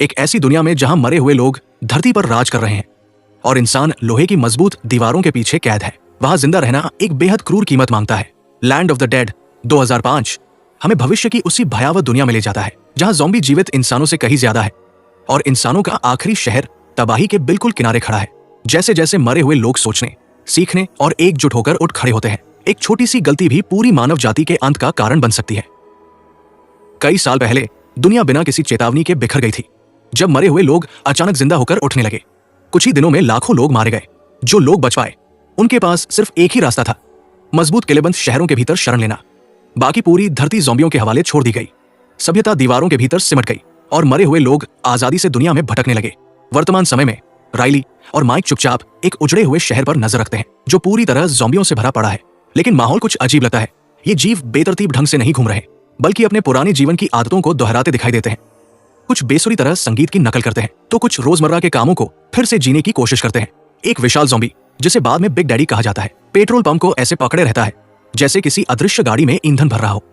एक ऐसी दुनिया में जहां मरे हुए लोग धरती पर राज कर रहे हैं और इंसान लोहे की मजबूत दीवारों के पीछे कैद है, वहां जिंदा रहना एक बेहद क्रूर कीमत मांगता है। लैंड ऑफ द डेड 2005 हमें भविष्य की उसी भयावह दुनिया में ले जाता है जहां ज़ॉम्बी जीवित इंसानों से कहीं ज्यादा है और इंसानों का आखिरी शहर तबाही के बिल्कुल किनारे खड़ा है। जैसे जैसे मरे हुए लोग सोचने, सीखने और एकजुट होकर उठ खड़े होते हैं, एक छोटी सी गलती भी पूरी मानव जाति के अंत का कारण बन सकती है। कई साल पहले दुनिया बिना किसी चेतावनी के बिखर गई थी, जब मरे हुए लोग अचानक जिंदा होकर उठने लगे। कुछ ही दिनों में लाखों लोग मारे गए। जो लोग बच पाए उनके पास सिर्फ एक ही रास्ता था, मजबूत किलेबंद शहरों के भीतर शरण लेना। बाकी पूरी धरती ज़ॉम्बियों के हवाले छोड़ दी गई। सभ्यता दीवारों के भीतर सिमट गई और मरे हुए लोग आजादी से दुनिया में भटकने लगे। वर्तमान समय में राइली और माइक चुपचाप एक उजड़े हुए शहर पर नजर रखते हैं जो पूरी तरह ज़ॉम्बियों से भरा पड़ा है। लेकिन माहौल कुछ अजीब लगता है। ये जीव बेतरतीब ढंग से नहीं घूम रहे, बल्कि अपने पुराने जीवन की आदतों को दोहराते दिखाई देते हैं। कुछ बेसुरी तरह संगीत की नकल करते हैं तो कुछ रोजमर्रा के कामों को फिर से जीने की कोशिश करते हैं। एक विशाल ज़ॉम्बी, जिसे बाद में बिग डैडी कहा जाता है, पेट्रोल पंप को ऐसे पकड़े रहता है जैसे किसी अदृश्य गाड़ी में ईंधन भर रहा हो।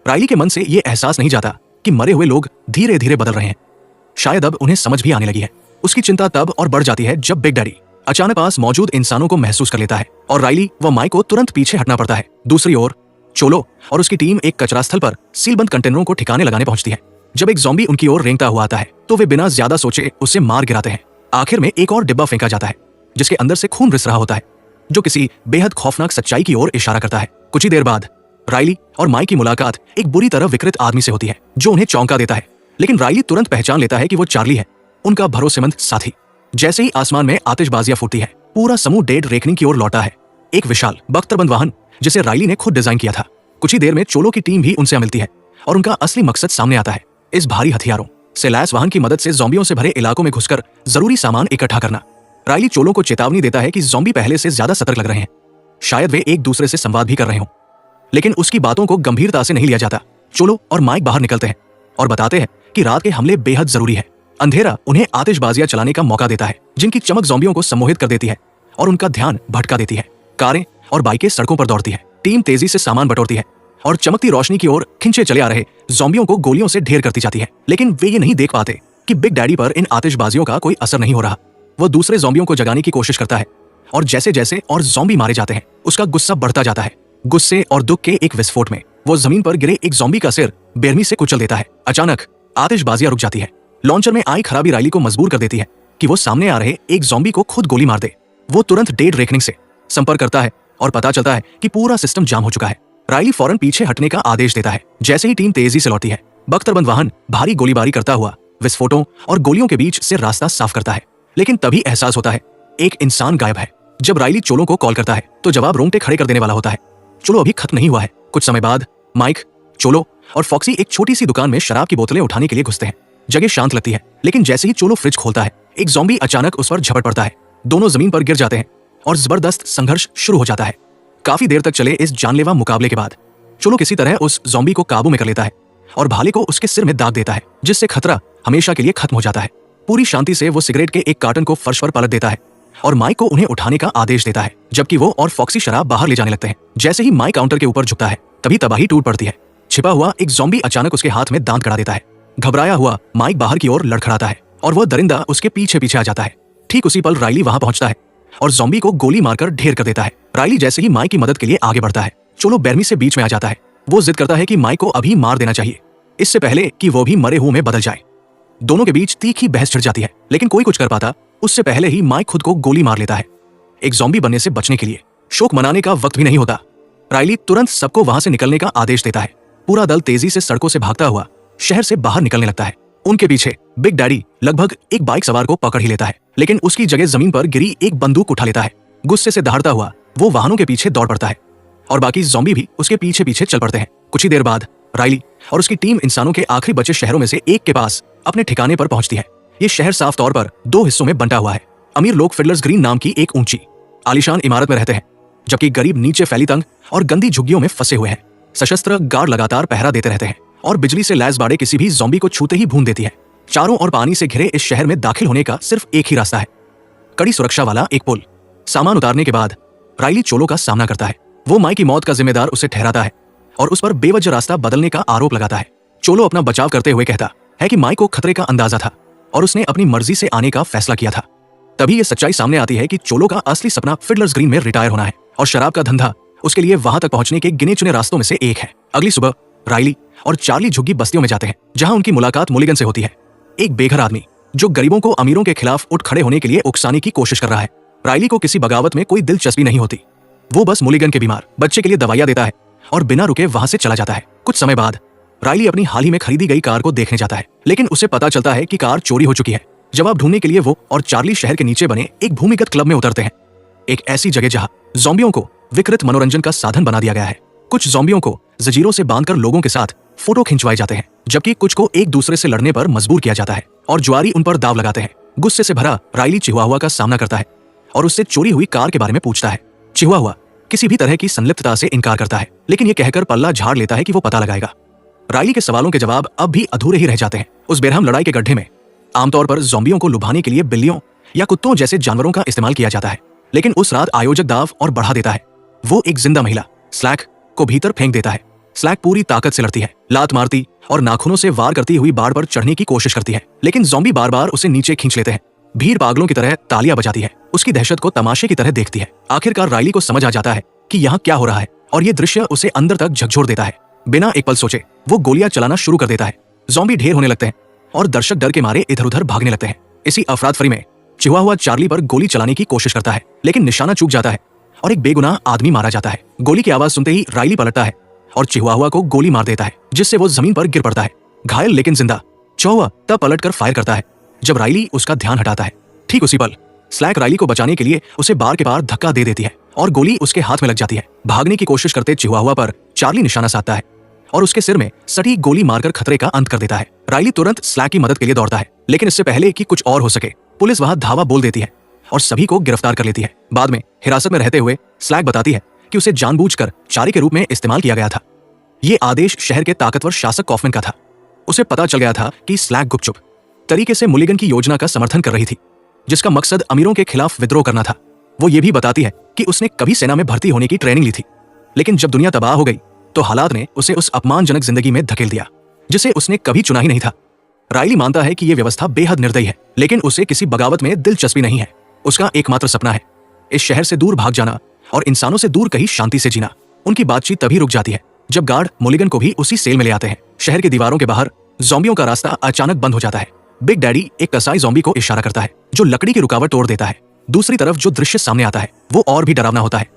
राइली के मन से ये एहसास नहीं जाता कि मरे हुए लोग धीरे धीरे बदल रहे हैं। शायद अब उन्हें समझ भी आने लगी है। उसकी चिंता तब और बढ़ जाती है जब बिग डैडी अचानक पास मौजूद इंसानों को महसूस कर लेता है और राइली व माइक को तुरंत पीछे हटना पड़ता है। दूसरी ओर चोलो और उसकी टीम एक कचरा स्थल पर सीलबंद कंटेनरों को ठिकाने लगाने पहुंचती है। जब एक ज़ॉम्बी उनकी ओर रेंगता हुआ आता है तो वे बिना ज्यादा सोचे उसे मार गिराते हैं। आखिर में एक और डिब्बा फेंका जाता है जिसके अंदर से खून रिस रहा होता है, जो किसी बेहद खौफनाक सच्चाई की ओर इशारा करता है। कुछ ही देर बाद राइली और माइक की मुलाकात एक बुरी तरह विकृत आदमी से होती है जो उन्हें चौंका देता है। लेकिन राइली तुरंत पहचान लेता है कि वो चार्ली है, उनका भरोसेमंद साथी। जैसे ही आसमान में आतिशबाजियां फूटती है, पूरा समूह डेड रेकनिंग की ओर लौटा है। एक विशाल बख्तरबंद वाहन जिसे राइली ने खुद डिजाइन किया था। कुछ ही देर में चोलो की टीम भी उनसे मिलती है और उनका असली मकसद सामने आता है, इस भारी हथियारों से लैस वाहन की मदद से ज़ॉम्बियों से भरे इलाकों में घुसकर जरूरी सामान इकट्ठा करना। राइली चोलो को चेतावनी देता है कि ज़ॉम्बी पहले से ज्यादा सतर्क लग रहे हैं, शायद वे एक दूसरे से संवाद भी कर रहे हों। लेकिन उसकी बातों को गंभीरता से नहीं लिया जाता। चोलो और माइक बाहर निकलते हैं और बताते हैं कि रात के हमले बेहद जरूरी है। अंधेरा उन्हें आतिशबाजियां चलाने का मौका देता है जिनकी चमक ज़ॉम्बियों को सम्मोहित कर देती है और उनका ध्यान भटका देती है। कारें और बाइकें सड़कों पर दौड़ती है। टीम तेजी से सामान बटोरती है और चमकती रोशनी की ओर खिंचे चले आ रहे ज़ॉम्बियों को गोलियों से ढेर करती जाती है। लेकिन वे ये नहीं देख पाते कि बिग डैडी पर इन आतिशबाजियों का कोई असर नहीं हो रहा। वो दूसरे ज़ॉम्बियों को जगाने की कोशिश करता है और जैसे जैसे और ज़ॉम्बी मारे जाते हैं, उसका गुस्सा बढ़ता जाता है। गुस्से और दुख के एक विस्फोट में वो जमीन पर गिरे एक ज़ॉम्बी का सिर बेरहमी से कुचल देता है। अचानक आतिशबाजियां रुक जाती है। लॉन्चर में आई खराबी राइली को मजबूर कर देती है कि वो सामने आ रहे एक ज़ॉम्बी को खुद गोली मार दे। वो तुरंत डेड रेकनिंग से संपर्क करता है और पता चलता है कि पूरा सिस्टम जाम हो चुका है। राइली फौरन पीछे हटने का आदेश देता है। जैसे ही टीम तेजी से लौटती है, बख्तरबंद वाहन भारी गोलीबारी करता हुआ विस्फोटों और गोलियों के बीच से रास्ता साफ करता है। लेकिन तभी एहसास होता है एक इंसान गायब है। जब राइली चोलो को कॉल करता है तो जवाब रोंगटे खड़े कर देने वाला होता है। चोलो अभी खत्म नहीं हुआ है। कुछ समय बाद माइक, चोलो और फॉक्सी एक छोटी सी दुकान में शराब की बोतलें उठाने के लिए घुसते हैं। जगह शांत लगती है, लेकिन जैसे ही चोलो फ्रिज खोलता है, एक ज़ॉम्बी अचानक उस पर झपट पड़ता है। दोनों जमीन पर गिर जाते हैं और जबरदस्त संघर्ष शुरू हो जाता है। काफी देर तक चले इस जानलेवा मुकाबले के बाद चोलो किसी तरह उस ज़ॉम्बी को काबू में कर लेता है और भाले को उसके सिर में दाग देता है, जिससे खतरा हमेशा के लिए खत्म हो जाता है। पूरी शांति से वो सिगरेट के एक कार्टन को फर्श पर पलट देता है और माइक को उन्हें उठाने का आदेश देता है, जबकि वो और फॉक्सी शराब बाहर ले जाने लगते हैं। जैसे ही माइक काउंटर के ऊपर झुकता है, तभी तबाही टूट पड़ती है। छिपा हुआ एक ज़ॉम्बी अचानक उसके हाथ में दांत गड़ा देता है। घबराया हुआ माइक बाहर की ओर लड़खड़ाता है और वह दरिंदा उसके पीछे पीछे आ जाता है। ठीक उसी पल राइली वहां पहुंचता है और ज़ॉम्बी को गोली मारकर ढेर कर देता है। राइली जैसे ही माइक की मदद के लिए आगे बढ़ता है, चोलो बेरहमी से बीच में आ जाता है। वो जिद करता है कि माइक को अभी मार देना चाहिए, इससे पहले कि वो भी मरे हुए में बदल जाए। दोनों के बीच तीखी बहस छिड़ जाती है, लेकिन कोई कुछ कर पाता उससे पहले ही माइक खुद को गोली मार लेता है। एक ज़ॉम्बी बनने से बचने के लिए शोक मनाने का वक्त भी नहीं होता। राइली तुरंत सबको वहां से निकलने का आदेश देता है। पूरा दल तेजी से सड़कों से भागता हुआ शहर से बाहर निकलने लगता है। उनके पीछे बिग डैडी लगभग एक बाइक सवार को पकड़ ही लेता है, लेकिन उसकी जगह जमीन पर गिरी एक बंदूक उठा लेता है। गुस्से से दहाड़ता हुआ वो वाहनों के पीछे दौड़ पड़ता है और बाकी ज़ॉम्बी भी उसके पीछे पीछे चल पड़ते हैं। कुछ ही देर बाद राइली और उसकी टीम इंसानों के आखिरी बचे शहरों में से एक के पास अपने ठिकाने पर पहुंचती है। ये शहर साफ तौर पर दो हिस्सों में बंटा हुआ है। अमीर लोग फिडलर्स ग्रीन नाम की एक ऊंची आलीशान इमारत में रहते हैं, जबकि गरीब नीचे फैली तंग और गंदी झुग्गियों में फंसे हुए हैं। सशस्त्र गार्ड लगातार पहरा देते रहते हैं और बिजली से लैस बाड़े किसी भी ज़ॉम्बी को छूते ही भून देती है। चारों ओर पानी से घिरे इस शहर में दाखिल होने का सिर्फ एक ही रास्ता है, कड़ी सुरक्षा वाला एक पुल। सामान उतारने के बाद राइली चोलो का सामना करता है। वो माइक की मौत का जिम्मेदार उसे ठहराता है और उस पर बेवजह रास्ता बदलने का आरोप लगाता है। चोलो अपना बचाव करते हुए कहता है कि माइक को खतरे का अंदाजा था और उसने अपनी मर्जी से आने का फैसला किया था। तभी ये सच्चाई सामने आती है कि चोलो का असली सपना फिडलर्स ग्रीन में रिटायर होना है और शराब का धंधा उसके लिए वहां तक पहुंचने के गिने चुने रास्तों में से एक है। अगली सुबह राइली और चार्ली झुग्गी बस्तियों में जाते हैं, जहां उनकी मुलाकात मुलिगन से होती है, एक बेघर आदमी जो गरीबों को अमीरों के खिलाफ उठ खड़े होने के लिए उकसाने की कोशिश कर रहा है। राइली को किसी बगावत में कोई दिलचस्पी नहीं होती। वो बस मुलिगन के बीमार बच्चे के लिए दवाइयां देता है और बिना रुके वहां से चला जाता है। कुछ समय बाद राइली अपनी हाल ही में खरीदी गई कार को देखने जाता है, लेकिन उसे पता चलता है कि कार चोरी हो चुकी है। जवाब ढूंढने के लिए वो और चार्ली शहर के नीचे बने एक भूमिगत क्लब में उतरते हैं, एक ऐसी जगह जहां ज़ॉम्बियों को विकृत मनोरंजन का साधन बना दिया गया है। कुछ ज़ॉम्बियों को जंजीरों से बांधकर लोगों के साथ फोटो खिंचवाए जाते हैं, जबकि कुछ को एक दूसरे से लड़ने पर मजबूर किया जाता है और जुआरी उन पर दाव लगाते हैं। गुस्से से भरा राइली चिहुआहुआ का सामना करता है और उससे चोरी हुई कार के बारे में पूछता है। चिहुआहुआ किसी भी तरह की संलिप्तता से इनकार करता है, लेकिन ये कहकर पल्ला झाड़ लेता है कि वो पता लगाएगा। राइली के सवालों के जवाब अब भी अधूरे ही रह जाते हैं। उस बेरहम लड़ाई के गड्ढे में आमतौर पर ज़ॉम्बियों को लुभाने के लिए बिल्लियों या कुत्तों जैसे जानवरों का इस्तेमाल किया जाता है, लेकिन उस रात आयोजक दाव और बढ़ा देता है। वो एक जिंदा महिला स्लैक को भीतर फेंक देता है। स्लैक पूरी ताकत से लड़ती है, लात मारती और नाखूनों से वार करती हुई बाड़ पर चढ़ने की कोशिश करती है, लेकिन ज़ॉम्बी बार बार उसे नीचे खींच लेते हैं। भीड़ पागलों की तरह तालियां बजाती है, उसकी दहशत को तमाशे की तरह देखती है। आखिरकार राइली को समझ आ जाता है कि यहाँ क्या हो रहा है और ये दृश्य उसे अंदर तक झकझोर देता है। बिना एक पल सोचे वो गोलियां चलाना शुरू कर देता है। ज़ॉम्बी ढेर होने लगते हैं और दर्शक डर के मारे इधर उधर भागने लगते हैं। इसी अफरातफरी में चिहुआहुआ चार्ली पर गोली चलाने की कोशिश करता है, लेकिन निशाना चूक जाता है और एक बेगुनाह आदमी मारा जाता है। गोली की आवाज सुनते ही राइली पलटता है और चिहुआहुआ को गोली मार देता है, जिससे वो जमीन पर गिर पड़ता है, घायल लेकिन जिंदा। चिहुआहुआ तब पलटकर फायर करता है जब राइली उसका ध्यान हटाता है। ठीक उसी पल स्लैक राइली को बचाने के लिए उसे बार के पार धक्का दे देती है और गोली उसके हाथ में लग जाती है। भागने की कोशिश करते चिहुआहुआ पर चार्ली निशाना साधता है और उसके सिर में सटीक गोली मारकर खतरे का अंत कर देता है। राइली तुरंत स्लैक की मदद के लिए दौड़ता है, लेकिन इससे पहले कि कुछ और हो सके पुलिस वहां धावा बोल देती है और सभी को गिरफ्तार कर लेती है। बाद में हिरासत में रहते हुए स्लैक बताती है कि उसे जानबूझकर चारी के रूप में इस्तेमाल किया गया था। ये आदेश शहर के ताकतवर शासक कॉफमैन का था। उसे पता चल गया था कि स्लैक गुपचुप तरीके से मुलिगन की योजना का समर्थन कर रही थी, जिसका मकसद अमीरों के खिलाफ विद्रोह करना था। वो ये भी बताती है कि उसने कभी सेना में भर्ती होने की ट्रेनिंग ली थी, लेकिन जब दुनिया तबाह हो गई तो हालात ने उसे उस अपमानजनक जिंदगी में धकेल दिया जिसे उसने कभी चुना ही नहीं था। राइली मानता है कि यह व्यवस्था बेहद निर्दयी है, लेकिन उसे किसी बगावत में दिलचस्पी नहीं है। उसका एकमात्र सपना है इस शहर से दूर भाग जाना और इंसानों से दूर कहीं शांति से जीना। उनकी बातचीत तभी रुक जाती है जब गार्ड मुलिगन को भी उसी सेल में ले आते हैं। शहर की दीवारों के बाहर ज़ॉम्बियों का रास्ता अचानक बंद हो जाता है। बिग डैडी एक कसाई ज़ॉम्बी को इशारा करता है जो लकड़ी की रुकावट तोड़ देता है। दूसरी तरफ जो दृश्य सामने आता है वो और भी डरावना होता है।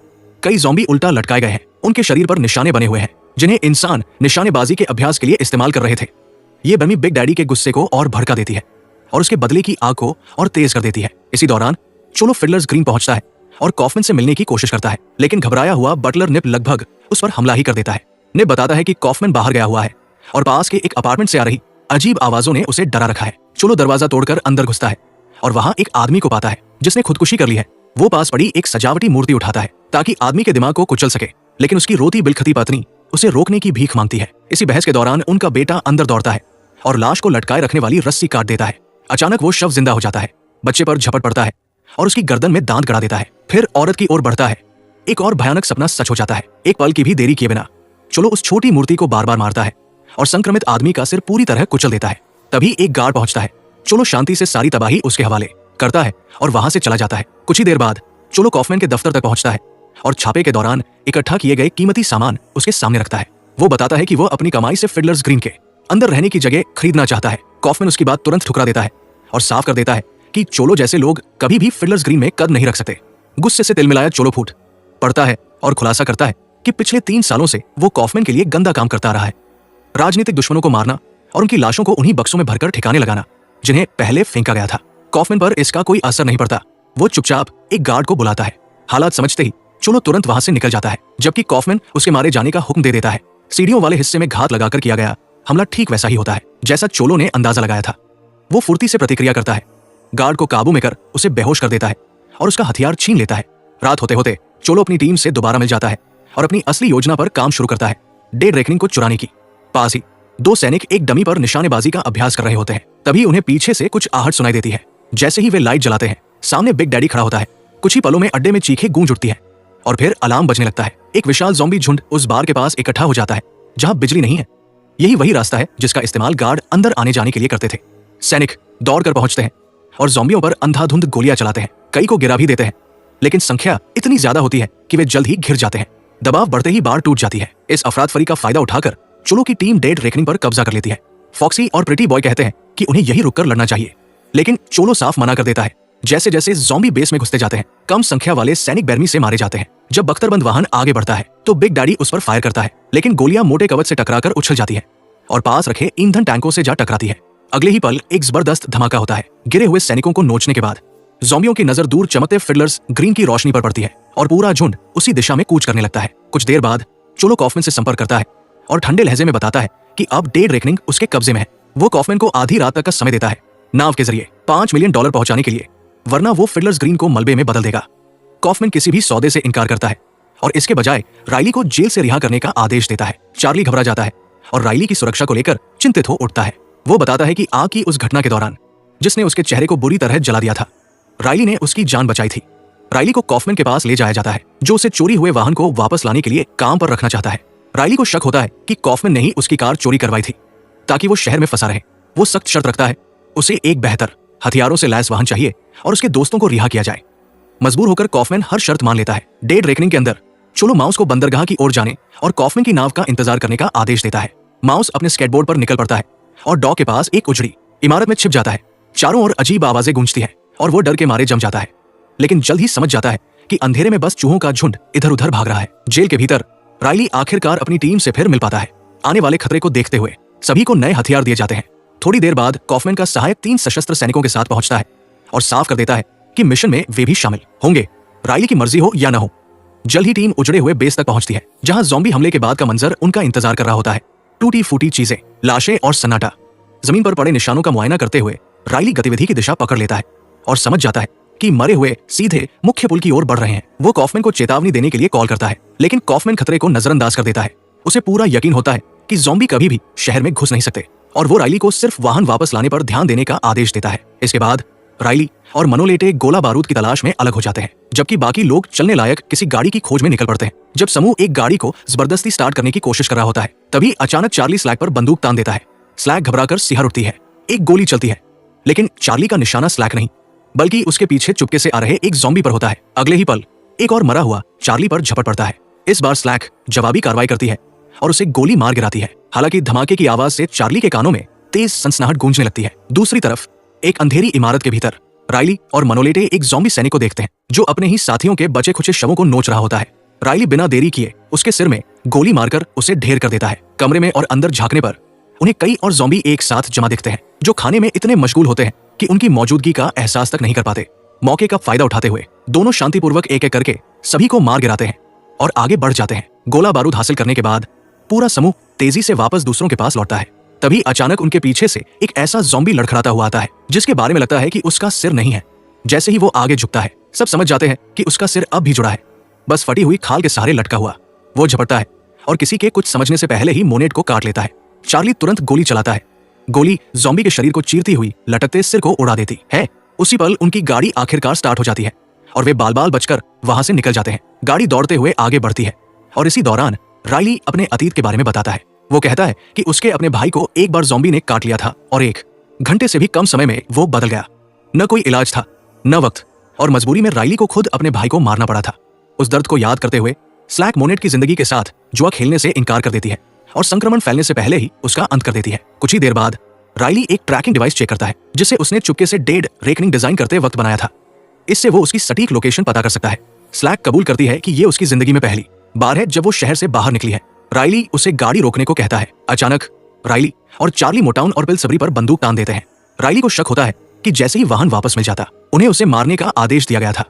कई ज़ॉम्बी उल्टा लटकाए गए हैं, उनके शरीर पर निशाने बने हुए हैं जिन्हें इंसान निशानेबाजी के अभ्यास के लिए इस्तेमाल कर रहे थे। ये बमी बिग डैडी के गुस्से को और भड़का देती है और उसके बदले की आग को और तेज कर देती है। इसी दौरान चोलो फिडलर्स ग्रीन पहुंचता है और कॉफमैन से मिलने की कोशिश करता है, लेकिन घबराया हुआ बटलर निप लगभग उस पर हमला ही कर देता है। निप बताता है कि कॉफमैन बाहर गया हुआ है और पास के एक अपार्टमेंट से आ रही अजीब आवाजों ने उसे डरा रखा है। चोलो दरवाजा तोड़कर अंदर घुसता है और वहां एक आदमी को पाता है जिसने खुदकुशी कर ली है। वो पास पड़ी एक सजावटी मूर्ति उठाता है ताकि आदमी के दिमाग को कुचल सके, लेकिन उसकी रोती बिलखती पत्नी उसे रोकने की भीख मांगती है। इसी बहस के दौरान उनका बेटा अंदर दौड़ता है और लाश को लटकाए रखने वाली रस्सी काट देता है। अचानक वो शव जिंदा हो जाता है, बच्चे पर झपट पड़ता है और उसकी गर्दन में दांत गड़ा देता है। फिर औरत की ओर बढ़ता है। एक और भयानक सपना सच हो जाता है। एक पल की भी देरी किए बिना चोलो उस छोटी मूर्ति को बार बार मारता है और संक्रमित आदमी का सिर पूरी तरह कुचल देता है। तभी एक गार्ड पहुंचता है। चोलो शांति से सारी तबाही उसके हवाले करता है और वहां से चला जाता है। कुछ ही देर बाद चोलो कॉफमैन के दफ्तर तक पहुंचता है और छापे के दौरान इकट्ठा किए गए कीमती सामान उसके सामने रखता है। वो बताता है कि वो अपनी कमाई से फिडलर्स ग्रीन के अंदर रहने की जगह खरीदना चाहता है। कॉफमैन उसकी बात तुरंत ठुकरा देता है और साफ कर देता है कि चोलो जैसे लोग कभी भी फिडलर्स ग्रीन में कदम नहीं रख सकते। गुस्से से तिलमिलाया चोलो फूट पड़ता है और खुलासा करता है कि पिछले 3 सालों से वो कॉफमैन के लिए गंदा काम करता रहा है, राजनीतिक दुश्मनों को मारना और उनकी लाशों को उन्हीं बक्सों में भरकर ठिकाने लगाना जिन्हें पहले फेंका गया था। कॉफमैन पर इसका कोई असर नहीं पड़ता। वो चुपचाप एक गार्ड को बुलाता है। हालात समझते ही चोलो तुरंत वहां से निकल जाता है, जबकि कॉफमैन उसके मारे जाने का हुक्म दे देता है। सीढ़ियों वाले हिस्से में घात लगाकर किया गया हमला ठीक वैसा ही होता है जैसा चोलो ने अंदाजा लगाया था। वो फुर्ती से प्रतिक्रिया करता है, गार्ड को काबू में कर उसे बेहोश कर देता है और उसका हथियार छीन लेता है। रात होते होते चोलो अपनी टीम से दोबारा मिल जाता है और अपनी असली योजना पर काम शुरू करता है, डेड रेकनिंग को चुराने की। पास ही 2 सैनिक एक डमी पर निशानेबाजी का अभ्यास कर रहे होते हैं। तभी उन्हें पीछे से कुछ आहट सुनाई देती है। जैसे ही वे लाइट जलाते हैं, सामने बिग डैडी खड़ा होता है। कुछ ही पलों में अड्डे में चीखें गूंज उठती है और फिर अलार्म बजने लगता है। एक विशाल ज़ॉम्बी झुंड उस बार के पास इकट्ठा हो जाता है जहां बिजली नहीं है। यही वही रास्ता है जिसका इस्तेमाल गार्ड अंदर आने जाने के लिए करते थे। सैनिक दौड़कर पहुंचते हैं और ज़ॉम्बियों पर अंधाधुंध गोलियां चलाते हैं, कई को गिरा भी देते हैं, लेकिन संख्या इतनी ज्यादा होती है कि वे जल्द ही घिर जाते हैं। दबाव बढ़ते ही बाढ़ टूट जाती है। इस अफरातफरी का फायदा उठाकर चोलो की टीम डेड रेकनिंग पर कब्जा कर लेती है। फॉक्सी और प्रिटी बॉय कहते हैं कि उन्हें यही रुककर लड़ना चाहिए, लेकिन चोलो साफ मना कर देता है। जैसे जैसे ज़ॉम्बी बेस में घुसते जाते हैं, कम संख्या वाले सैनिक बेरमी से मारे जाते हैं। जब बख्तरबंद वाहन आगे बढ़ता है तो बिग डैडी उस पर फायर करता है, लेकिन गोलियां मोटे कवच से टकराकर उछल जाती है और पास रखे ईंधन टैंकों से जा टकराती है। अगले ही पल एक जबरदस्त धमाका होता है। गिरे हुए सैनिकों को नोचने के बाद ज़ॉम्बियों की नजर दूर चमकते फिडलर्स ग्रीन की रोशनी पर पड़ती है और पूरा झुंड उसी दिशा में कूच करने लगता है। कुछ देर बाद चोलो कॉफमैन से संपर्क करता है और ठंडे लहजे में बताता है कि अब डेड रेकनिंग उसके कब्जे में है। वो कॉफमैन को आधी रात तक का समय देता है नाव के जरिए $5 मिलियन पहुंचाने के लिए, वरना वो फिडलर्स ग्रीन को मलबे में बदल देगा। कॉफमैन किसी भी सौदे से इनकार करता है और इसके बजाय राइली को जेल से रिहा करने का आदेश देता है। चार्ली घबरा जाता है और राइली की सुरक्षा को लेकर चिंतित हो उठता है। वो बताता है कि आग की उस घटना के दौरान जिसने उसके चेहरे को बुरी तरह जला दिया था, राइली ने उसकी जान बचाई थी। राइली को कॉफमैन के पास ले जाया जाता है, जो उसे चोरी हुए वाहन को वापस लाने के लिए काम पर रखना चाहता है। राइली को शक होता है कि कॉफमैन ने ही उसकी कार चोरी करवाई थी ताकि वो शहर में फंसा रहे। वो सख्त शर्त रखता है, उसे एक बेहतर हथियारों से लैस वाहन चाहिए और उसके दोस्तों को रिहा किया जाए। मजबूर होकर कॉफमैन हर शर्त मान लेता है। डेड रेकनिंग के अंदर चोलो माउस को बंदरगाह की ओर जाने और कॉफमैन की नाव का इंतजार करने का आदेश देता है। माउस अपने स्केटबोर्ड पर निकल पड़ता है और डॉक के पास एक उजड़ी इमारत में छिप जाता है। चारों ओर अजीब आवाजें गूंजती हैं और वो डर के मारे जम जाता है, लेकिन जल्द ही समझ जाता है कि अंधेरे में बस चूहों का झुंड इधर उधर भाग रहा है। जेल के भीतर राइली आखिरकार अपनी टीम से फिर मिल पाता है। आने वाले खतरे को देखते हुए सभी को नए हथियार दिए जाते हैं। थोड़ी देर बाद कॉफमैन का सहायक 3 सशस्त्र सैनिकों के साथ पहुंचता है और साफ कर देता है कि मिशन में वे भी शामिल होंगे, राइली की मर्जी हो या न हो। जल्द ही टीम उजड़े हुए बेस तक पहुंचती है, जहां ज़ॉम्बी हमले के बाद का मंजर उनका इंतजार कर रहा होता है। टूटी फूटी चीजें, लाशें और सन्नाटा। जमीन पर पड़े निशानों का मुआयना करते हुए राइली गतिविधि की दिशा पकड़ लेता है और समझ जाता है कि मरे हुए सीधे मुख्य पुल की ओर बढ़ रहे हैं। वो कॉफमैन को चेतावनी देने के लिए कॉल करता है, लेकिन कॉफमैन खतरे को नजरअंदाज कर देता है। उसे पूरा यकीन होता है कि ज़ॉम्बी कभी भी शहर में घुस नहीं सकते और वो राइली को सिर्फ वाहन वापस लाने पर ध्यान देने का आदेश देता है। इसके बाद राइली और मनोलेटे गोला बारूद की तलाश में अलग हो जाते हैं, जबकि बाकी लोग चलने लायक किसी गाड़ी की खोज में निकल पड़ते हैं। जब समूह एक गाड़ी को जबरदस्ती स्टार्ट करने की कोशिश कर रहा होता है, तभी अचानक चार्ली स्लैक पर बंदूक तान देता है। स्लैक घबराकर सिहर उठती है। एक गोली चलती है, लेकिन चार्ली का निशाना स्लैक नहीं, बल्कि उसके पीछे चुपके से आ रहे एक ज़ॉम्बी पर होता है। अगले ही पल एक और मरा हुआ चार्ली पर झपट पड़ता है। इस बार स्लैक जवाबी कार्रवाई करती है और उसे गोली मार गिराती है। हालांकि धमाके की आवाज से चार्ली के कानों में तेज सनसनाहट गूंजने लगती है। दूसरी तरफ एक अंधेरी इमारत के भीतर राइली और मनोलेटे एक ज़ॉम्बी सैनिक को देखते हैं, जो अपने ही साथियों के बचे खुचे शवों को नोच रहा होता है। राइली बिना देरी किए उसके सिर में गोली मारकर उसे ढेर कर देता है। कमरे में और अंदर झांकने पर उन्हें कई और ज़ॉम्बी एक साथ जमा दिखते हैं, जो खाने में इतने मशगूल होते हैं कि उनकी मौजूदगी का एहसास तक नहीं कर पाते। मौके का फायदा उठाते हुए दोनों शांतिपूर्वक एक एक करके सभी को मार गिराते हैं और आगे बढ़ जाते हैं। गोला बारूद हासिल करने के बाद पूरा समूह तेजी से वापस दूसरों के पास लौटता है। तभी अचानक उनके पीछे से एक ऐसा ज़ॉम्बी लड़खड़ाता हुआ आता है, जिसके बारे में लगता है कि उसका सिर नहीं है। जैसे ही वो आगे झुकता है, सब समझ जाते हैं कि उसका सिर अब भी जुड़ा है, बस फटी हुई खाल के सहारे लटका हुआ। वो झपटता है और किसी के कुछ समझने से पहले ही मोनेट को काट लेता है। चार्ली तुरंत गोली चलाता है। गोली ज़ॉम्बी के शरीर को चीरती हुई लटकते सिर को उड़ा देती है। उसी पल उनकी गाड़ी आखिरकार स्टार्ट हो जाती है और वे बाल बाल बचकर वहां से निकल जाते हैं। गाड़ी दौड़ते हुए आगे बढ़ती है और इसी दौरान राइली अपने अतीत के बारे में बताता है। वो कहता है कि उसके अपने भाई को एक बार ज़ॉम्बी ने काट लिया था और 1 घंटे से भी कम समय में वो बदल गया। न कोई इलाज था, न वक्त, और मजबूरी में राइली को खुद अपने भाई को मारना पड़ा था। उस दर्द को याद करते हुए स्लैक मोनेट की जिंदगी के साथ जुआ खेलने से इनकार कर देती है और संक्रमण फैलने से पहले ही उसका अंत कर देती है। कुछ ही देर बाद राइली एक ट्रैकिंग डिवाइस चेक करता है, जिसे उसने चुपके से डेड रेकनिंग डिजाइन करते वक्त बनाया था। इससे वो उसकी सटीक लोकेशन पता कर सकता है। स्लैक कबूल करती है कि ये उसकी जिंदगी में पहली बार है जब वो शहर से बाहर निकली है। राइली उसे गाड़ी रोकने को कहता है। अचानक राइली और चार्ली मोटाउन और पिलसबरी पर बंदूक तान देते हैं। राइली को शक होता है कि जैसे ही वाहन वापस मिल जाता, उन्हें उसे मारने का आदेश दिया गया था।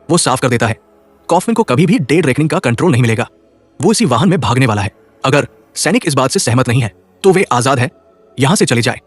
वो साफ कर देता है, कॉफमैन को कभी भी डेड रेकनिंग का कंट्रोल नहीं मिलेगा। वो इसी वाहन में भागने वाला है। अगर सैनिक इस बात से सहमत नहीं है तो वे आजाद है, यहां से चले जाए।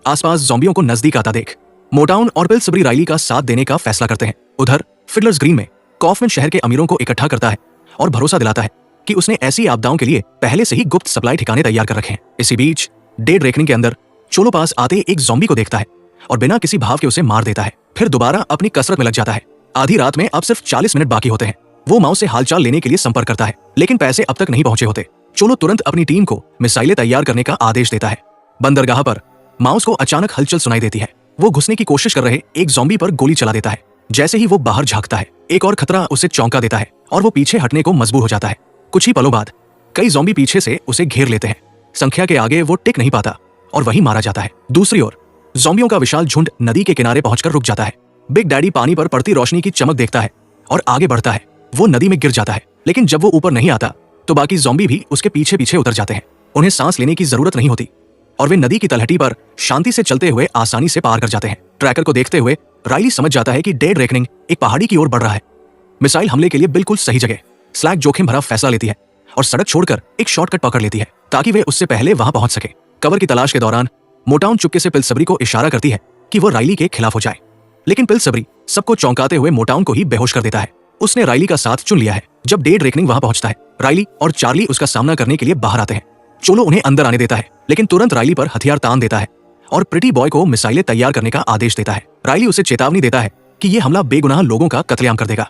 आसपास ज़ॉम्बियों को नजदीक आता देख मोटाउन और पिलसबरी राइली का साथ देने का फैसला करते हैं। उधर फिडलर्स ग्रीन में कॉफमैन शहर के अमीरों को इकट्ठा करता है और भरोसा दिलाता है कि उसने ऐसी आपदाओं के लिए पहले से ही गुप्त सप्लाई ठिकाने तैयार कर रखे हैं। इसी बीच डेड रेकनिंग के अंदर चोलो पास आते एक ज़ॉम्बी को देखता है और बिना किसी भाव के उसे मार देता है। फिर दोबारा अपनी कसरत में लग जाता है। आधी रात में अब सिर्फ 40 मिनट बाकी होते हैं। वो माउस से हालचाल लेने के लिए संपर्क करता है, लेकिन पैसे अब तक नहीं पहुंचे होते। चोलो तुरंत अपनी टीम को मिसाइलें तैयार करने का आदेश देता है। बंदरगाह पर माउस को अचानक हलचल सुनाई देती है वो घुसने की कोशिश कर रहे एक ज़ॉम्बी पर गोली चला देता है। जैसे ही वो बाहर झांकता है, एक और खतरा उसे चौंका देता है और वो पीछे हटने को मजबूर हो जाता है। कुछ ही पलों बाद कई ज़ॉम्बी पीछे से उसे घेर लेते हैं। संख्या के आगे वो टिक नहीं पाता और वहीं मारा जाता है। दूसरी ओर ज़ॉम्बियों का विशाल झुंड नदी के किनारे पहुंचकर रुक जाता है। बिग डैडी पानी पर पड़ती रोशनी की चमक देखता है और आगे बढ़ता है। वो नदी में गिर जाता है, लेकिन जब वो ऊपर नहीं आता तो बाकी ज़ॉम्बी भी उसके पीछे पीछे उतर जाते हैं। उन्हें सांस लेने की जरूरत नहीं होती और वे नदी की तलहटी पर शांति से चलते हुए आसानी से पार कर जाते हैं। ट्रैकर को देखते हुए राइली समझ जाता है कि डेड रेकनिंग एक पहाड़ी की ओर बढ़ रहा है। मिसाइल हमले के लिए बिल्कुल सही जगह स्लैग जोखिम भरा फैसला लेती है और सड़क छोड़कर एक शॉर्टकट पकड़ लेती है ताकि वे उससे पहले वहां पहुंच सके। कवर की तलाश के दौरान मोटाउन चुपके से पिलसबरी को इशारा करती है कि वो राइली के खिलाफ हो जाए, लेकिन पिलसबरी सबको चौंकाते हुए मोटाउन को ही बेहोश कर देता है। उसने राइली का साथ चुन लिया है। जब डेड रेकनिंग वहां पहुंचता है, राइली और चार्ली उसका सामना करने के लिए बाहर आते हैं। चोलो उन्हें अंदर आने देता है, लेकिन तुरंत राइली पर हथियार तान देता है और प्रिटी बॉय को मिसाइलें तैयार करने का आदेश देता है। राइली उसे चेतावनी देता है कि यह हमला बेगुनाह लोगों का कत्लेआम कर देगा।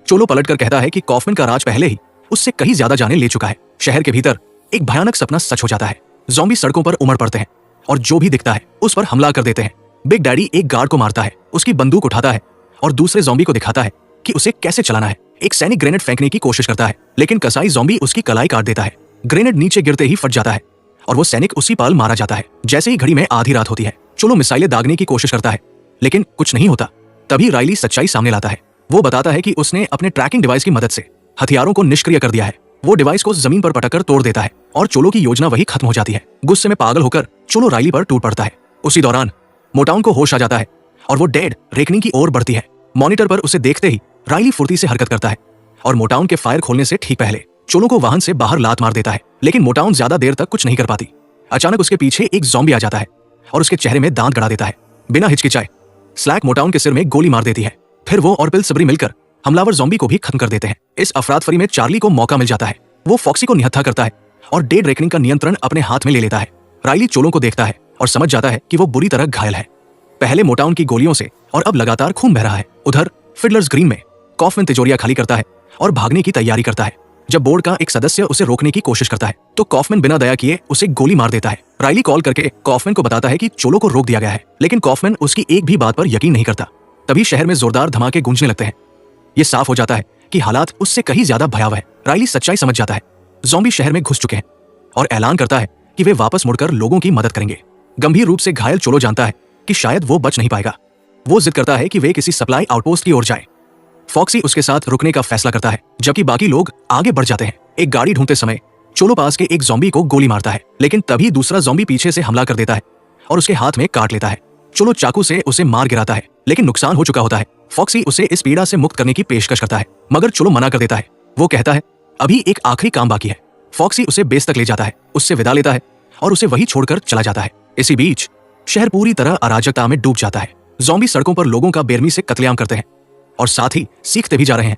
चोलो पलटकर कहता है कि कॉफमैन का राज पहले ही उससे कहीं ज्यादा जाने ले चुका है। शहर के भीतर एक भयानक सपना सच हो जाता है। ज़ॉम्बी सड़कों पर उमड़ पड़ते हैं और जो भी दिखता है उस पर हमला कर देते हैं। बिग डैडी एक गार्ड को मारता है, उसकी बंदूक उठाता है और दूसरे ज़ॉम्बी को दिखाता है कि उसे कैसे चलाना है। एक सैनिक ग्रेनेड फेंकने की कोशिश करता है, लेकिन कसाई ज़ॉम्बी उसकी कलाई काट देता है। ग्रेनेड नीचे गिरते ही फट जाता है और वो सैनिक उसी पल मारा जाता है। जैसे ही घड़ी में आधी रात होती है, चोलो मिसाइलें दागने की कोशिश करता है, लेकिन कुछ नहीं होता। तभी राइली सच्चाई सामने लाता है। वो बताता है कि उसने अपने ट्रैकिंग डिवाइस की मदद से हथियारों को निष्क्रिय कर दिया है। वो डिवाइस को जमीन पर पटककर तोड़ देता है और चोलो की योजना वही खत्म हो जाती है। गुस्से में पागल होकर चोलो राइली पर टूट पड़ता है। उसी दौरान मोटाउन को होश आ जाता है और वो डेड रेकनिंग की ओर बढ़ती है। मॉनिटर पर उसे देखते ही राइली फुर्ती से हरकत करता है और मोटाउन के फायर खोलने से ठीक पहले चोलो को वाहन से बाहर लात मार देता है, लेकिन मोटाउन ज्यादा देर तक कुछ नहीं कर पाती। अचानक उसके पीछे एक ज़ॉम्बी आ जाता है और उसके चेहरे में दांत गड़ा देता है। बिना हिचकिचाए स्लैग मोटाउन के सिर में गोली मार देती है। फिर वो और पिलसबरी मिलकर हमलावर ज़ॉम्बी को भी खत्म कर देते हैं। इस अफरातफरी में चार्ली को मौका मिल जाता है। वो फॉक्सी को निहत्था करता है और डेड रेकनिंग का नियंत्रण अपने हाथ में ले लेता है। राइली चोलो को देखता है और समझ जाता है कि वो बुरी तरह घायल है, पहले मोटाउन की गोलियों से और अब लगातार खून बह रहा है। उधर फिडलर्स ग्रीन में कॉफमैन तिजोरियां खाली करता है और भागने की तैयारी करता है। जब बोर्ड का एक सदस्य उसे रोकने की कोशिश करता है तो कॉफमैन बिना दया किए उसे गोली मार देता है। राइली कॉल करके कॉफमैन को बताता है कि चोलो को रोक दिया गया है, लेकिन कॉफमैन उसकी एक भी बात पर यकीन नहीं करता। तभी शहर में जोरदार धमाके गूंजने लगते हैं। ये साफ हो जाता है कि हालात उससे कहीं ज्यादा भयावह है। राइली सच्चाई समझ जाता है, ज़ॉम्बी शहर में घुस चुके हैं और ऐलान करता है कि वे वापस मुड़कर लोगों की मदद करेंगे। गंभीर रूप से घायल चोलो जानता है कि शायद वो बच नहीं पाएगा। वो जिद करता है कि वे किसी सप्लाई आउटपोस्ट की ओर जाएं। फॉक्सी उसके साथ रुकने का फैसला करता है, जबकि बाकी लोग आगे बढ़ जाते हैं। एक गाड़ी ढूंढते समय चोलो पास के एक ज़ॉम्बी को गोली मारता है, लेकिन तभी दूसरा ज़ॉम्बी पीछे से हमला कर देता है और उसके हाथ में काट लेता है। चोलो चाकू से उसे मार गिराता है, लेकिन नुकसान हो चुका होता है। फॉक्सी उसे इस पीड़ा से मुक्त करने की पेशकश करता है, मगर चोलो मना कर देता है। वो कहता है अभी एक आखिरी काम बाकी है। फॉक्सी उसे बेस तक ले जाता है, उससे विदा लेता है और उसे वही छोड़कर चला जाता है। इसी बीच शहर पूरी तरह अराजकता में डूब जाता है। ज़ॉम्बी सड़कों पर लोगों का बेरहमी से कत्लेआम करते हैं और साथ ही सीखते भी जा रहे हैं।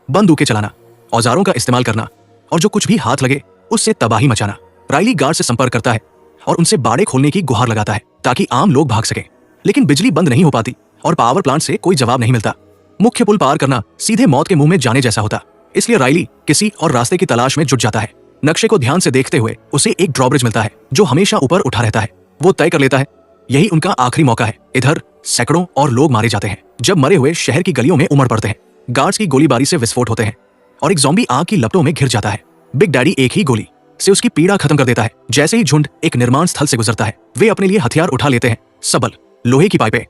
बंदूकें चलाना, औजारों का इस्तेमाल करना और जो कुछ भी हाथ लगे उससे तबाही मचाना। राइली गार्ड से संपर्क करता है और उनसे बाड़े खोलने की गुहार लगाता है ताकि आम लोग भाग सकें, लेकिन बिजली बंद नहीं हो पाती और पावर प्लांट से कोई जवाब नहीं मिलता। मुख्य पुल पार करना सीधे मौत के मुंह में जाने जैसा होता, इसलिए राइली किसी और रास्ते की तलाश में जुट जाता है। नक्शे को ध्यान से देखते हुए उसे एक ड्रॉब्रिज मिलता है जो हमेशा ऊपर उठा रहता है। वो तय कर लेता है यही उनका आखिरी मौका है। इधर सैकड़ों और लोग मारे जाते हैं। जब मरे हुए शहर की गलियों में उमड़ पड़ते हैं, गार्ड्स की गोलीबारी से विस्फोट होते हैं और एक ज़ॉम्बी आग की लपटों में घिर जाता है। बिग डैडी एक ही गोली से उसकी पीड़ा खत्म कर देता है। जैसे ही झुंड एक निर्माण स्थल से गुजरता है, वे अपने लिए हथियार उठा लेते हैं, सबल, लोहे की पाइपें,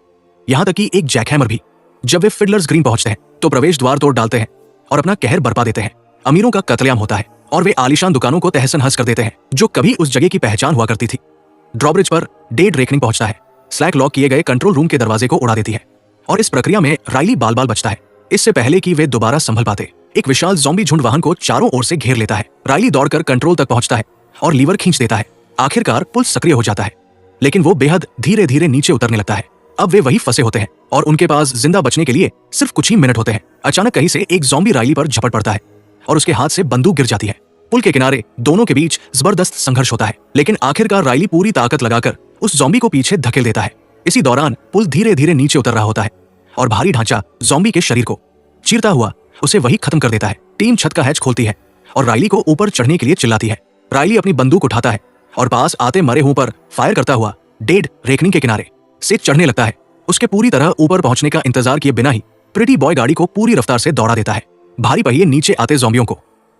यहाँ तक कि एक जैकहैमर भी। जब वे फिडलर्स ग्रीन पहुंचते हैं तो प्रवेश द्वार तोड़ डालते हैं और अपना कहर बरपा देते हैं। अमीरों का कत्लेआम होता है और वे आलीशान दुकानों को तहस नहस कर देते हैं जो कभी उस जगह की पहचान हुआ करती थी। ड्रॉब्रिज पर डेड रेकनिंग पहुंचता है, स्लैग लॉक किए गए कंट्रोल रूम के दरवाजे को उड़ा देती है और इस प्रक्रिया में राइली बाल बाल बचता है। इससे पहले कि वे दोबारा संभल पाते, एक विशाल ज़ॉम्बी झुंड वाहन को चारों ओर से घेर लेता है। राइली दौड़कर कंट्रोल तक पहुंचता है और लीवर खींच देता है। आखिरकार पुल सक्रिय हो जाता है, लेकिन वो बेहद धीरे धीरे नीचे उतरने लगता है। अब वे वही फंसे होते हैं और उनके पास जिंदा बचने के लिए सिर्फ कुछ ही मिनट होते हैं। अचानक कहीं से एक ज़ॉम्बी राइली पर झपट पड़ता है और उसके हाथ से बंदूक गिर जाती है। पुल के किनारे दोनों के बीच जबरदस्त संघर्ष होता है, लेकिन आखिरकार राइली पूरी ताकत लगाकर उस ज़ॉम्बी को पीछे धकेल देता है। इसी दौरान पुल धीरे धीरे नीचे उतर रहा होता है और भारी ढांचा ज़ॉम्बी के शरीर को चीरता हुआ उसे वही खत्म कर देता है। टीम छत का हैच खोलती है और राइली को ऊपर चढ़ने के लिए चिल्लाती है। राइली अपनी बंदूक उठाता है और पास आते मरे हुओं पर फायर करता हुआ डेड रेकनिंग के किनारे से चढ़ने लगता है। उसके पूरी तरह ऊपर पहुंचने का इंतजार किए बिना ही प्रिटी बॉय गाड़ी को पूरी रफ्तार से दौड़ा देता है। भारी पहिए नीचे आते ज़ॉम्बियों को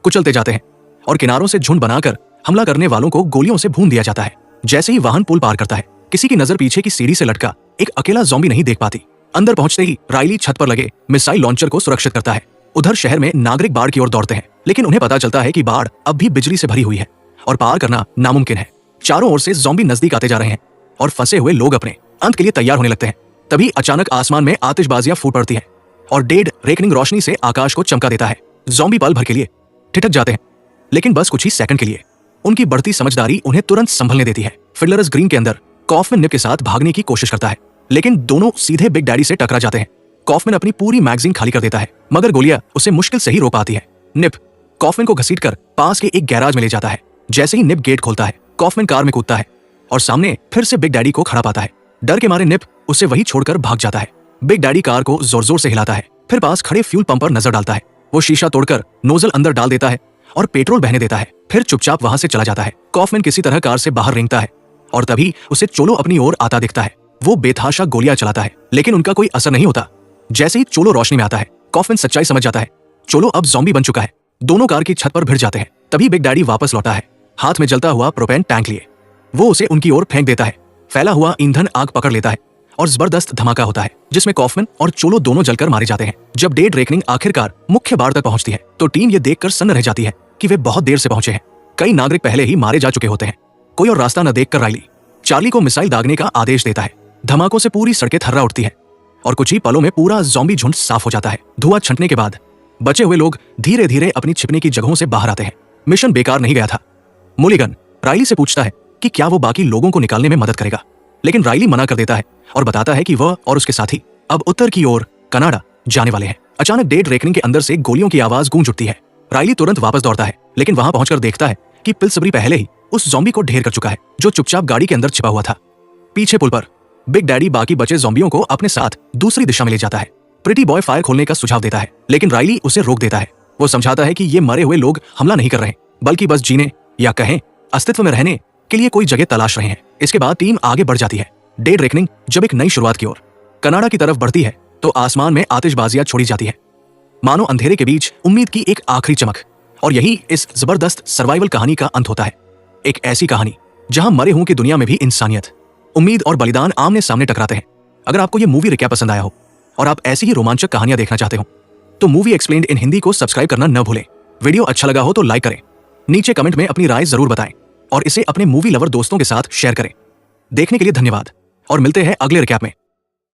कुचलते जाते हैं और किनारों से झुंड बनाकर हमला करने वालों को गोलियों से भून दिया जाता है। जैसे ही वाहन पुल पार करता है, किसी की नजर पीछे की सीढ़ी से लटका एक अकेला ज़ॉम्बी नहीं देख पाती। अंदर पहुंचते ही राइली छत पर लगे मिसाइल लॉन्चर को सुरक्षित करता है। उधर शहर में नागरिक बाढ़ की ओर दौड़ते हैं, लेकिन उन्हें पता चलता है कि बाढ़ अब भी बिजली से भरी हुई है और पार करना नामुमकिन है। चारों ओर से ज़ॉम्बी नजदीक आते जा रहे हैं और फंसे हुए लोग अपने अंत के लिए तैयार होने लगते हैं। तभी अचानक आसमान में आतिशबाजियां फूट पड़ती है और डेड रेकनिंग रोशनी से आकाश को चमका देता है। ज़ॉम्बी पल भर के लिए ठिठक जाते हैं, लेकिन बस कुछ ही सेकंड के लिए। उनकी बढ़ती समझदारी उन्हें तुरंत संभलने देती है। फिडलर्स ग्रीन के अंदर कॉफमैन निप के साथ भागने की कोशिश करता है, लेकिन दोनों सीधे बिग डैडी से टकरा जाते हैं। कॉफमैन अपनी पूरी मैगजीन खाली कर देता है, मगर गोलियां उसे मुश्किल से ही रोक पाती है। निप कॉफमैन को घसीटकर पास के एक गैराज में ले जाता है। जैसे ही निप गेट खोलता है, कॉफमैन कार में कूदता है और सामने फिर से बिग डैडी को खड़ा पाता है। डर के मारे निप उसे वही छोड़कर भाग जाता है। बिग डैडी कार को जोर जोर से हिलाता है, फिर पास खड़े फ्यूल पंप पर नजर डालता है। वो शीशा तोड़कर नोजल अंदर डाल देता है और पेट्रोल बहने देता है, फिर चुपचाप वहां से चला जाता है। कॉफमैन किसी तरह कार से बाहर रेंगता है और तभी उसे चोलो अपनी ओर आता दिखता है। वो बेतहाशा गोलियां चलाता है, लेकिन उनका कोई असर नहीं होता। जैसे ही चोलो रोशनी में आता है, कॉफमैन सच्चाई समझ जाता है। चोलो अब ज़ॉम्बी बन चुका है। दोनों कार की छत पर भिड़ जाते हैं। तभी बिग डैडी वापस लौटा है, हाथ में जलता हुआ प्रोपेन टैंक लिए। वो उसे उनकी ओर फेंक देता है। फैला हुआ ईंधन आग पकड़ लेता है और जबरदस्त धमाका होता है, जिसमें कॉफमैन और चोलो दोनों जलकर मारे जाते हैं। जब डेड रेकनिंग आखिरकार मुख्य बाड़ तक पहुंचती है, तो टीम ये देखकर सन्न रह जाती है कि वे बहुत देर से पहुंचे हैं। कई नागरिक पहले ही मारे जा चुके होते हैं। कोई और रास्ता न देखकर राइली चार्ली को मिसाइल दागने का आदेश देता है। धमाकों से पूरी सड़कें थर्रा उठती है और कुछ ही पलों में पूरा ज़ॉम्बी झुंड साफ हो जाता है। धुआं छंटने के बाद बचे हुए लोग धीरे धीरे अपनी छिपने की जगहों से बाहर आते हैं। मिशन बेकार नहीं गया था। मुलिगन राइली से पूछता है कि क्या वो बाकी लोगों को निकालने में मदद करेगा, लेकिन राइली मना कर देता है और बताता है कि वह और उसके साथी अब उत्तर की ओर कनाडा जाने वाले हैं। अचानक डेड रेकनिंग के अंदर से गोलियों की आवाज गूंज उठती है। राइली तुरंत वापस दौड़ता है, लेकिन वहां पहुंचकर देखता है कि पिल्सबरी पहले ही उस ज़ॉम्बी को ढेर कर चुका है, जो चुपचाप गाड़ी के अंदर छिपा हुआ था। पीछे पुल पर बिग डैडी बाकी बचे ज़ॉम्बियों को अपने साथ दूसरी दिशा में ले जाता है। प्रिटी बॉय फायर खोलने का सुझाव देता है, लेकिन राइली उसे रोक देता है। वो समझाता है कि ये मरे हुए लोग हमला नहीं कर रहे, बल्कि बस जीने या कहें अस्तित्व में रहने के लिए कोई जगह तलाश रहे हैं। इसके बाद टीम आगे बढ़ जाती है। डेड रेकनिंग जब एक नई शुरुआत की ओर कनाडा की तरफ बढ़ती है, तो आसमान में आतिशबाजियां छोड़ी जाती है, मानो अंधेरे के बीच उम्मीद की एक आखिरी चमक। और यही इस जबरदस्त सर्वाइवल कहानी का अंत होता है। एक ऐसी कहानी जहां मरे हुओं की दुनिया में भी इंसानियत, उम्मीद और बलिदान आमने सामने टकराते हैं। अगर आपको यह मूवी रिकैप पसंद आया हो और आप ऐसी ही रोमांचक कहानियां देखना चाहते हो, तो मूवी एक्सप्लेन्ड इन हिंदी को सब्सक्राइब करना न भूलें। वीडियो अच्छा लगा हो तो लाइक करें, नीचे कमेंट में अपनी राय जरूर बताएं और इसे अपने मूवी लवर दोस्तों के साथ शेयर करें। देखने के लिए धन्यवाद और मिलते हैं अगले रिकैप में।